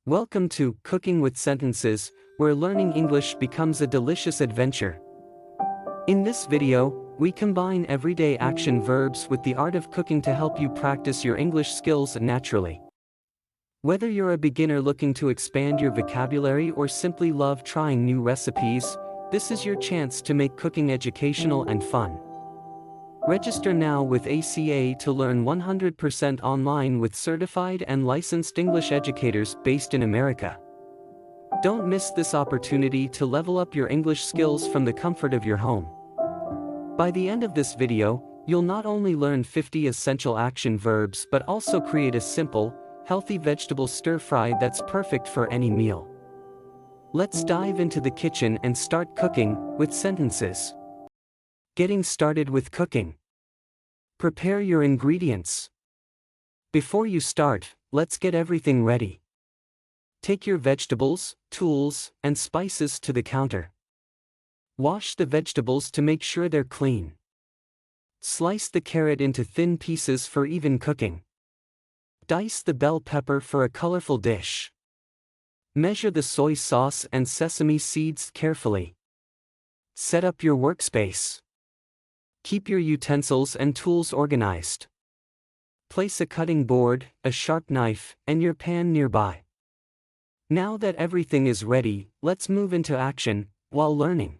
Welcome to Cooking with Sentences, where learning English becomes a delicious adventure. In this video, we combine everyday action verbs with the art of cooking to help you practice your English skills naturally. Whether you're a beginner looking to expand your vocabulary or simply love trying new recipes, this is your chance to make cooking educational and fun. Register now with ACA to learn 100% online with certified and licensed English educators based in America. Don't miss this opportunity to level up your English skills from the comfort of your home. By the end of this video, you'll not only learn 50 essential action verbs but also create a simple, healthy vegetable stir-fry that's perfect for any meal. Let's dive into the kitchen and start cooking with sentences. Getting started with cooking. Prepare your ingredients. Before you start, let's get everything ready. Take your vegetables, tools, and spices to the counter. Wash the vegetables to make sure they're clean. Slice the carrot into thin pieces for even cooking. Dice the bell pepper for a colorful dish. Measure the soy sauce and sesame seeds carefully. Set up your workspace. Keep your utensils and tools organized. Place a cutting board, a sharp knife, and your pan nearby. Now that everything is ready, let's move into action, while learning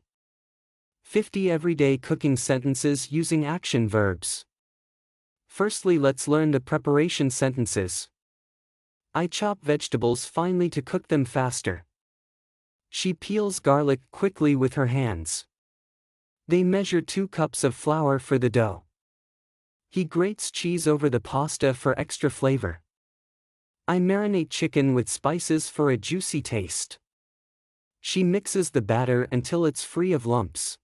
50 everyday cooking sentences using action verbs. Firstly, let's learn the preparation sentences. I chop vegetables finely to cook them faster. She peels garlic quickly with her hands. They measure 2 cups of flour for the dough. He grates cheese over the pasta for extra flavor. I marinate chicken with spices for a juicy taste. She mixes the batter until it's free of lumps.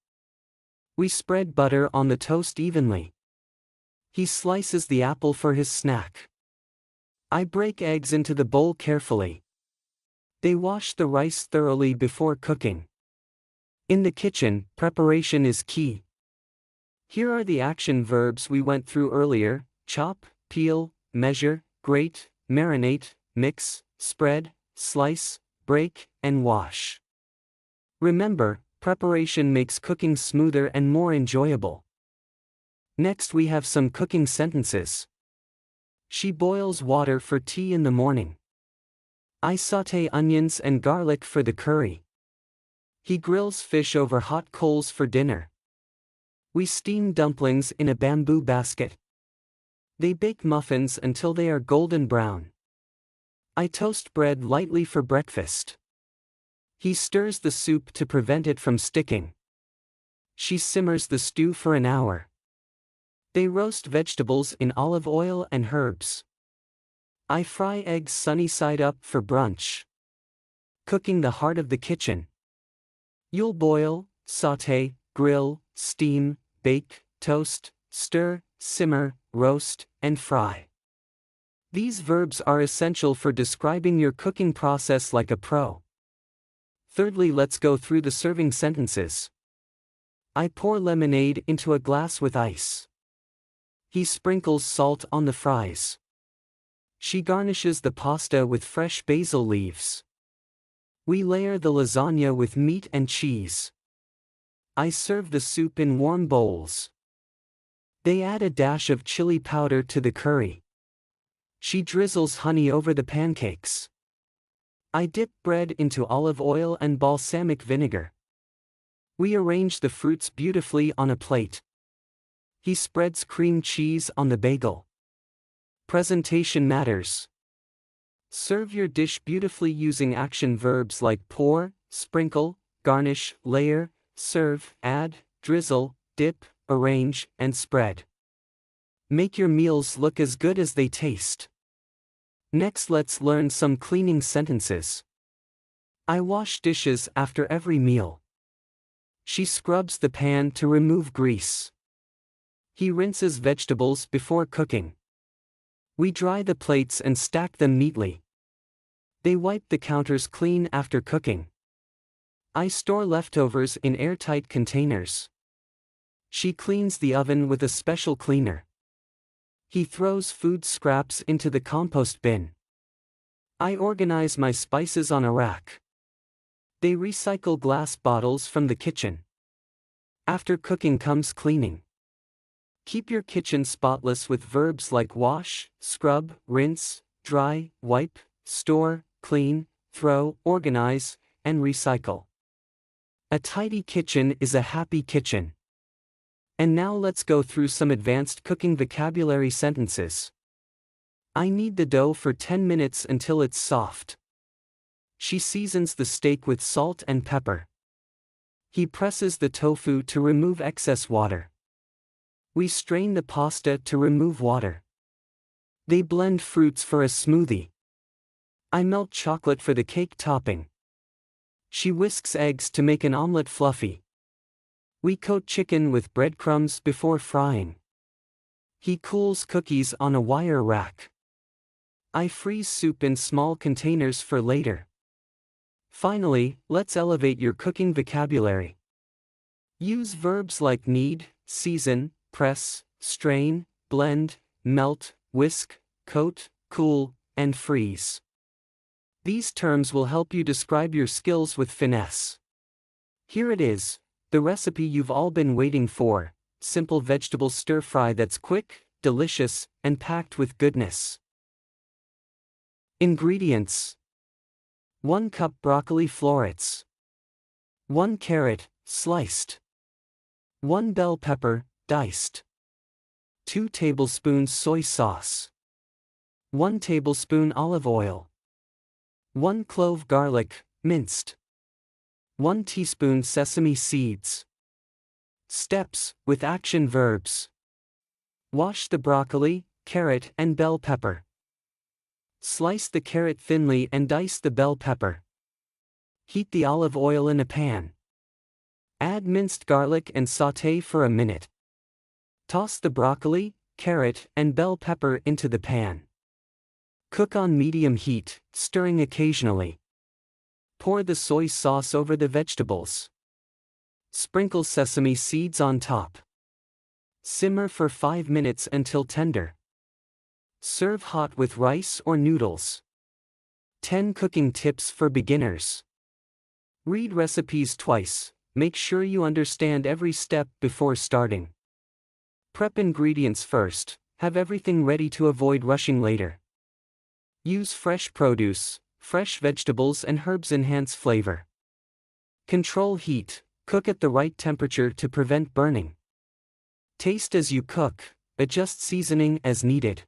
We spread butter on the toast evenly. He slices the apple for his snack. I break eggs into the bowl carefully. They wash the rice thoroughly before cooking. In the kitchen, preparation is key. Here are the action verbs we went through earlier: chop, peel, measure, grate, marinate, mix, spread, slice, break, and wash. Remember, preparation makes cooking smoother and more enjoyable. Next, we have some cooking sentences. She boils water for tea in the morning. I sauté onions and garlic for the curry. He grills fish over hot coals for dinner. We steam dumplings in a bamboo basket. They bake muffins until they are golden brown. I toast bread lightly for breakfast. He stirs the soup to prevent it from sticking. She simmers the stew for an hour. They roast vegetables in olive oil and herbs. I fry eggs sunny side up for brunch. Cooking the heart of the kitchen. You'll boil, sauté, grill, steam, bake, toast, stir, simmer, roast, and fry. These verbs are essential for describing your cooking process like a pro. Thirdly, let's go through the serving sentences. I pour lemonade into a glass with ice. He sprinkles salt on the fries. She garnishes the pasta with fresh basil leaves. We layer the lasagna with meat and cheese. I serve the soup in warm bowls. They add a dash of chili powder to the curry. She drizzles honey over the pancakes. I dip bread into olive oil and balsamic vinegar. We arrange the fruits beautifully on a plate. He spreads cream cheese on the bagel. Presentation matters. Serve your dish beautifully using action verbs like pour, sprinkle, garnish, layer, serve, add, drizzle, dip, arrange, and spread. Make your meals look as good as they taste. Next, let's learn some cleaning sentences. I wash dishes after every meal. She scrubs the pan to remove grease. He rinses vegetables before cooking. We dry the plates and stack them neatly. They wipe the counters clean after cooking. I store leftovers in airtight containers. She cleans the oven with a special cleaner. He throws food scraps into the compost bin. I organize my spices on a rack. They recycle glass bottles from the kitchen. After cooking comes cleaning. Keep your kitchen spotless with verbs like wash, scrub, rinse, dry, wipe, store, clean, throw, organize, and recycle. A tidy kitchen is a happy kitchen. And now let's go through some advanced cooking vocabulary sentences. I knead the dough for 10 minutes until it's soft. She seasons the steak with salt and pepper. He presses the tofu to remove excess water. We strain the pasta to remove water. They blend fruits for a smoothie. I melt chocolate for the cake topping. She whisks eggs to make an omelette fluffy. We coat chicken with breadcrumbs before frying. He cools cookies on a wire rack. I freeze soup in small containers for later. Finally, let's elevate your cooking vocabulary. Use verbs like knead, season, press, strain, blend, melt, whisk, coat, cool, and freeze. These terms will help you describe your skills with finesse. Here it is, the recipe you've all been waiting for: simple vegetable stir-fry that's quick, delicious, and packed with goodness. Ingredients: 1 cup broccoli florets, 1 carrot, sliced, 1 bell pepper, diced, 2 tablespoons soy sauce, 1 tablespoon olive oil, 1 clove garlic, minced, 1 teaspoon sesame seeds. Steps, with action verbs. Wash the broccoli, carrot, and bell pepper. Slice the carrot thinly and dice the bell pepper. Heat the olive oil in a pan. Add minced garlic and sauté for a minute. Toss the broccoli, carrot, and bell pepper into the pan. Cook on medium heat, stirring occasionally. Pour the soy sauce over the vegetables. Sprinkle sesame seeds on top. Simmer for 5 minutes until tender. Serve hot with rice or noodles. 10 cooking tips for beginners. Read recipes twice, make sure you understand every step before starting. Prep ingredients first, have everything ready to avoid rushing later. Use fresh produce, fresh vegetables and herbs enhance flavor. Control heat, cook at the right temperature to prevent burning. Taste as you cook, adjust seasoning as needed.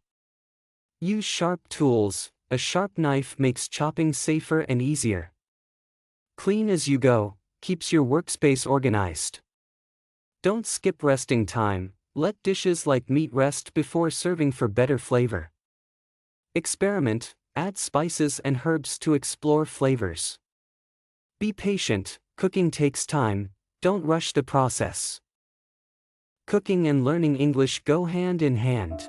Use sharp tools, a sharp knife makes chopping safer and easier. Clean as you go, keeps your workspace organized. Don't skip resting time, let dishes like meat rest before serving for better flavor. Experiment, add spices and herbs to explore flavors. Be patient, cooking takes time, don't rush the process. Cooking and learning English go hand in hand.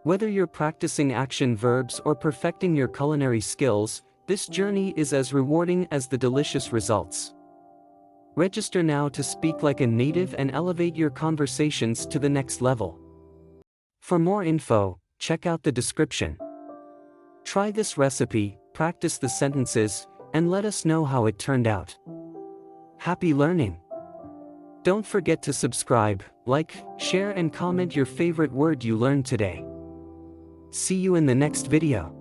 Whether you're practicing action verbs or perfecting your culinary skills, this journey is as rewarding as the delicious results. Register now to speak like a native and elevate your conversations to the next level. For more info, check out the description. Try this recipe, practice the sentences, and let us know how it turned out. Happy learning! Don't forget to subscribe, like, share and comment your favorite word you learned today. See you in the next video.